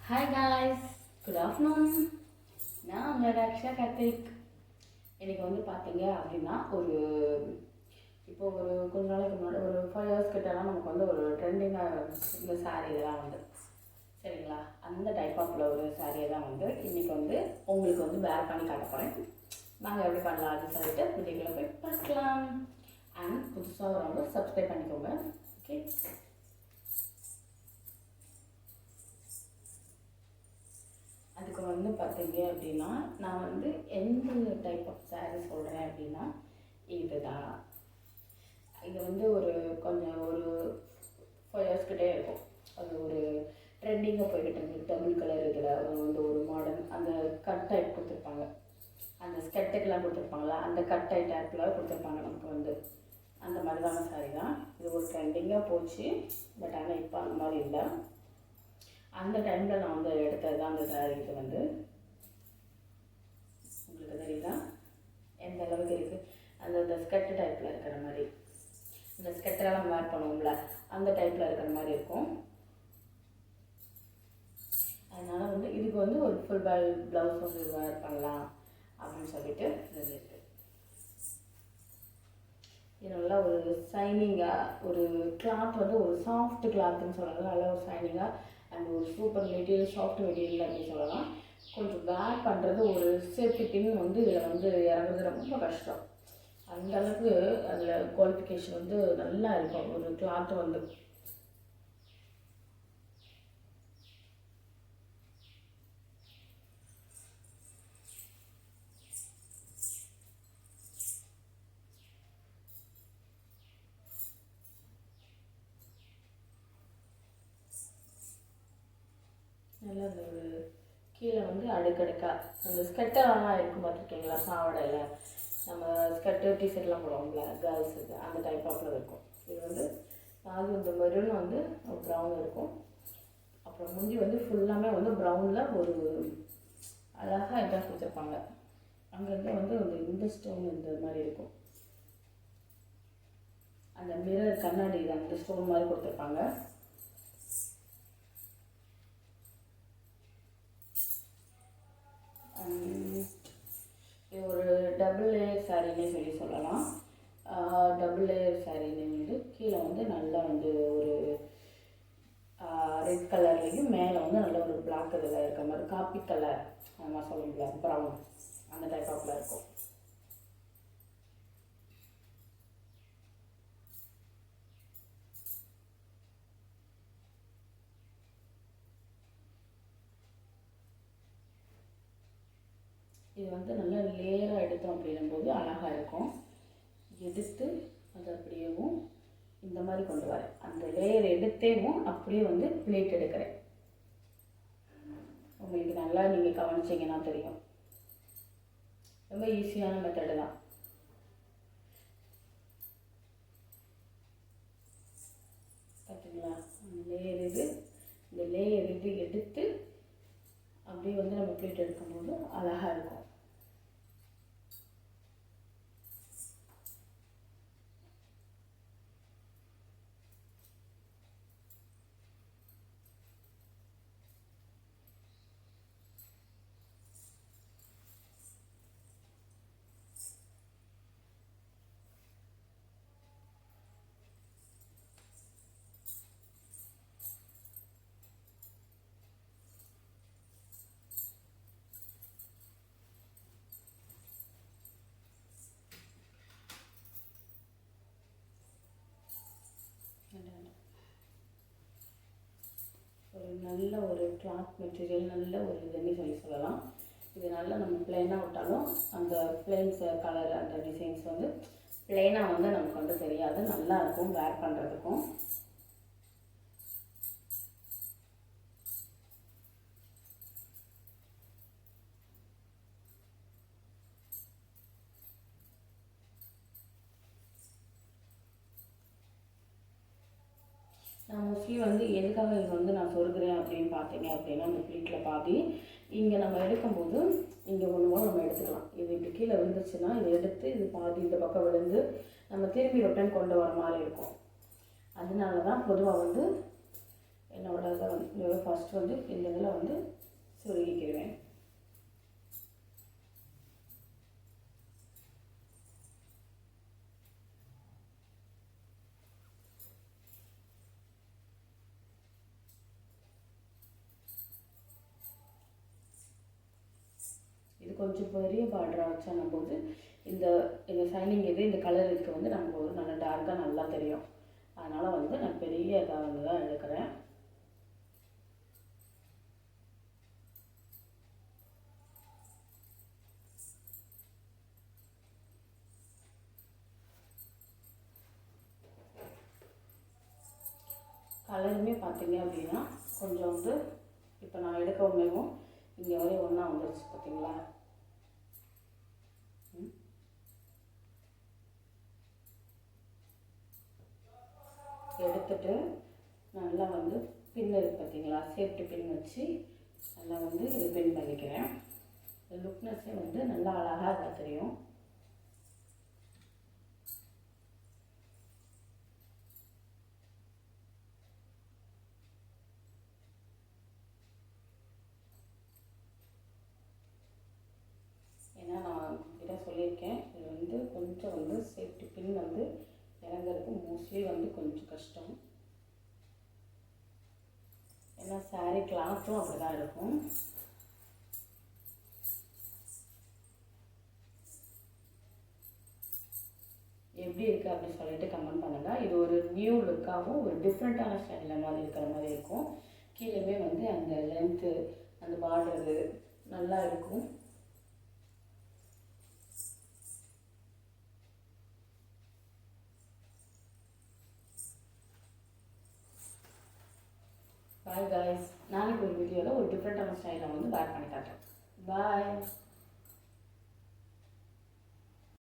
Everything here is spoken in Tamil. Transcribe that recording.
Hi guys, good afternoon. நான் உங்களோட அக்ஷா கார்த்திக். இன்றைக்கி வந்து பார்த்தீங்க அப்படின்னா ஒரு கொஞ்ச நாளைக்கு முன்னாடி ஒரு 5 இயர்ஸ் கிட்டலாம் நமக்கு வந்து ஒரு ட்ரெண்டிங்காக இந்த சாரீ இதெல்லாம் வந்து சரிங்களா, அந்த டைப் ஆஃபில் ஒரு சாரியை தான் வந்து இன்றைக்கி வந்து உங்களுக்கு வந்து வேர் பண்ணி காட்ட போகிறேன். நாங்கள் எப்படி பண்ணலாம் அப்படின்னு சொல்லிட்டு வீடியோவில் போய் பார்க்கலாம். அண்ட் புதுசாக வரவங்க சப்ஸ்கிரைப் பண்ணிக்கோங்க. ஓகே, அதுக்கு வந்து பார்த்தீங்க அப்படின்னா நான் வந்து எந்த டைப் ஆஃப் சாரீ சொல்கிறேன் அப்படின்னா இதுதான். இது வந்து கொஞ்சம் ஒரு 5 இயர்ஸ் கிட்டே இருக்கும். அது ஒரு ட்ரெண்டிங்காக போய்கிட்டு இருக்கு. டபுள் கலர் இதில் ஒரு மாடர்ன் அந்த கட் டைப் கொடுத்துருப்பாங்க. அந்த ஸ்கெட்டுக்கெலாம் கொடுத்துருப்பாங்களா, அந்த கட் டைப் டைப்பில் கொடுத்துருப்பாங்க. நமக்கு வந்து அந்த மாதிரிதான சாரீ தான் இது. ஒரு ட்ரெண்டிங்காக போச்சு. பட் ஆனால் இப்போ அந்த மாதிரி இல்லை. அந்த டைமில் நான் வந்து எடுத்தது தான் அந்த சாரீ. இது வந்து உங்களுக்கு தெரியுதா எந்த அளவுக்கு இருக்குது. அந்த ஸ்கர்ட் டைப்பில் இருக்கிற மாதிரி, இந்த ஸ்கர்ட்டெல்லாம் நம்ம வேர் பண்ணுவோம்ல, அந்த டைப்பில் இருக்கிற மாதிரி இருக்கும். அதனால் வந்து இதுக்கு வந்து ஒரு ஃபுல் ப்ளவுஸ் வந்து வேர் பண்ணலாம் அப்படின்னு சொல்லிட்டு இது நல்லா ஒரு ஷைனிங்காக ஒரு கிளாத் வந்து ஒரு சாஃப்ட் கிளாத்துன்னு சொல்லலாம். நல்லா ஒரு ஷைனிங்காக அண்ட் ஒரு சூப்பர் மெட்டீரியல், சாஃப்ட் மெட்டீரியல் அப்படின்னு சொல்லலாம். கொஞ்சம் வேர் பண்ணுறது ஒரு சேஃப்டின்னு வந்து இதில் வந்து இறங்குறது ரொம்ப கஷ்டம். அந்தளவுக்கு அதில் குவாலிஃபிகேஷன் வந்து நல்லா இருக்கும். ஒரு கிளாத்து வந்து நல்லா அந்த ஒரு கீழே வந்து அடுக்கடுக்காக அந்த ஸ்கெட்டெல்லாம் இருக்கும் பார்த்துருக்கீங்களா, பாவடையில் நம்ம ஸ்கெட்டு டிஷர்ட்லாம் போடுவோம்ல கேர்ள்ஸுக்கு, அந்த டைப் ஆஃபில் இருக்கும். இது வந்து பாதி இந்த மெரூன் வந்து ப்ரௌன் இருக்கும். அப்புறம் முந்தி வந்து ஃபுல்லாமே வந்து ப்ரௌனில் ஒரு அழகாக இதாக கொடுத்துருப்பாங்க. அங்கங்கே வந்து இந்த ஸ்டோன் இந்த மாதிரி இருக்கும். அந்த மிரர் கண்ணாடி அந்த ஸ்டோன் மாதிரி கொடுத்துருப்பாங்க. இது ஒரு டபுள் லேயர் சாரின்னே சொல்லலாம். டபுள் லேயர் சாரின்னு வந்து கீழே வந்து நல்லா வந்து ஒரு ரெட் கலர்லேயும் மேலே வந்து நல்ல ஒரு பிளாக் இதில் இருக்கிற மாதிரி காப்பி கலர் அந்த மாதிரி சொல்ல முடியாது, ப்ரௌன் அந்த டைப் ஆஃபில் இருக்கும். இது வந்து நல்லா லேயராக எடுத்தோம் அப்படின்னும்போது அழகாக இருக்கும். எடுத்து அது அப்படியேவும் இந்த மாதிரி கொண்டு வரேன். அந்த லேயர் எடுத்தேவும் அப்படியே வந்து பிளேட் எடுக்கிறேன். உங்களுக்கு நல்லா நீங்கள் கவனிச்சிங்கன்னா தெரியும். ரொம்ப ஈஸியான மெத்தடு தான். பார்த்தீங்களா, இந்த லேயர் இது எடுத்து அப்படியே வந்து நம்ம பிளேட் எடுக்கும்போது அழகாக இருக்கும். ஒரு நல்ல ஒரு கிளாத் மெட்டீரியல், நல்ல ஒரு இதுன்னு சொல்லலாம். இது நல்லா நம்ம பிளெயினாக விட்டாலும் அந்த பிளெயின்ஸ் கலர் அந்த டிசைன்ஸ் வந்து பிளெயினாக வந்து நமக்கு வந்து தெரியாது, நல்லாயிருக்கும் வேர் பண்ணுறதுக்கும். நான் மோஸ்ட்லி வந்து எதுக்காக இது வந்து நான் சொல்கிறேன் அப்படின்னு பார்த்தீங்க அப்படின்னா, இந்த ப்ளீட்டில் பாதி இங்கே நம்ம எடுக்கும்போது இங்கே ஒன்று நம்ம எடுத்துக்கலாம். இது இப்படி கீழே விழுந்துச்சுன்னா இதை எடுத்து இது பாதி இந்த பக்கம் விழுந்து நம்ம திரும்பி ரிட்டன் கொண்டு வர மாதிரி இருக்கும். அதனால தான் பொதுவாக வந்து என்னோட இதை வந்து ஃபஸ்ட்டு வந்து இந்த இதில் வந்து சுருகிக்கிடுவேன். இது கொஞ்சம் பெரிய பார்டராக வச்சோன்னும் போது இந்த இந்த ஷைனிங் இது இந்த கலருக்கு வந்து நமக்கு ஒரு நல்ல டார்க்காக நல்லா தெரியும். அதனால் வந்து நான் பெரிய இதாக வந்து தான் எடுக்கிறேன். கலருமே பார்த்தீங்க அப்படின்னா கொஞ்சம் வந்து இப்போ நான் எடுக்க உண்மையும் இங்கே வரையும் ஒன்றா வந்துருச்சு பார்த்தீங்களா. எடுத்துட்டு நல்லா வந்து பின் இருக்கு பார்த்தீங்களா, சேஃப்டி பின் வச்சு நல்லா வந்து இது பின் பண்ணிக்கிறேன். லுக்னஸே வந்து நல்லா அழகாக தெரியும். ஏன்னா நான் இதை சொல்லியிருக்கேன், இது வந்து கொஞ்சம் வந்து சேஃப்டி பின் வந்து இறங்குறதுக்கு மோஸ்ட்லி வந்து கொஞ்சம் கஷ்டம். ஏன்னா சாரீ கிளாத்தும் அப்படி தான் இருக்கும். எப்படி இருக்குது அப்படின்னு சொல்லிட்டு கமெண்ட் பண்ணுங்கள். இது ஒரு நியூ லுக்காகவும் ஒரு டிஃப்ரெண்ட்டான ஸ்டைலில் மாதிரி இருக்கிற மாதிரி இருக்கும். கீழேயுமே வந்து அந்த லென்த்து அந்த பார்டரு நல்லா இருக்கும். பாய் காய்ஸ், நாளைக்கு ஒரு வீடியோவில் ஒரு டிஃப்ரெண்ட்டான ஸ்டைலில் வந்து வேர் பண்ணி காட்டுறேன். பாய்.